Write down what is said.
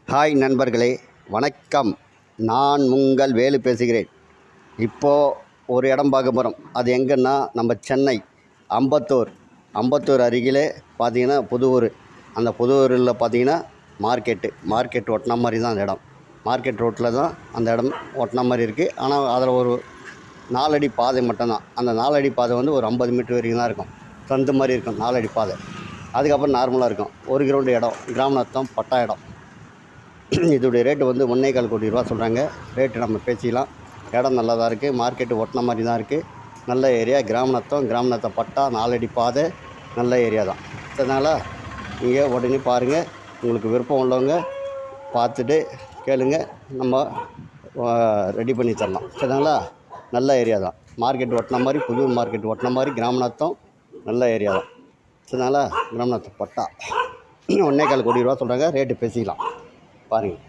Hi நண்பர்களே, வணக்கம். நான் உங்கள் வேலு பேசுகிறேன். இப்போது ஒரு இடம் பார்க்க போகிறோம். அது எங்கன்னா நம்ம சென்னை அம்பத்தூர் அருகிலே பார்த்திங்கன்னா புதுவூர். அந்த புதுவூரில் பார்த்திங்கன்னா மார்க்கெட் ஒட்டின மாதிரி தான் அந்த இடம். மார்க்கெட் ரோட்டில் தான் அந்த இடம் ஒட்டின மாதிரி இருக்குது. ஆனால் அதில் ஒரு 4 அடி பாதை மட்டும்தான். அந்த 4 அடி பாதை வந்து ஒரு 50 மீட்டர் வரைக்கும் தான் இருக்கும். சந்து மாதிரி இருக்கும் 4 அடி பாதை. அதுக்கப்புறம் நார்மலாக இருக்கும். ஒரு கிரவுண்டு இடம், கிராமநத்தம் பட்டா இடம். இதோடைய ரேட்டு வந்து 1.25 கோடி ரூபா சொல்கிறாங்க. ரேட்டு நம்ம பேசிக்கலாம். இடம் நல்லா தான் இருக்குது. மார்க்கெட்டு ஒட்டின மாதிரி தான் இருக்குது. நல்ல ஏரியா. கிராமநத்தம் பட்டா 4 அடி பாதை, நல்ல ஏரியா தான். அதனால் நீங்கள் உடனே பாருங்கள். உங்களுக்கு விருப்பம் உள்ளவங்க பார்த்துட்டு கேளுங்க, நம்ம ரெடி பண்ணி தரலாம். சரிங்களா? நல்ல ஏரியா தான். மார்க்கெட் ஒட்டின மாதிரி, புதூர் மார்க்கெட் ஒட்டின மாதிரி கிராமநத்தம் நல்ல ஏரியா தான். அதனால் கிராமநத்தம் பட்டா 1.25 கோடி ரூபா சொல்கிறாங்க. ரேட்டு பேசிக்கலாம். பாருங்கள்.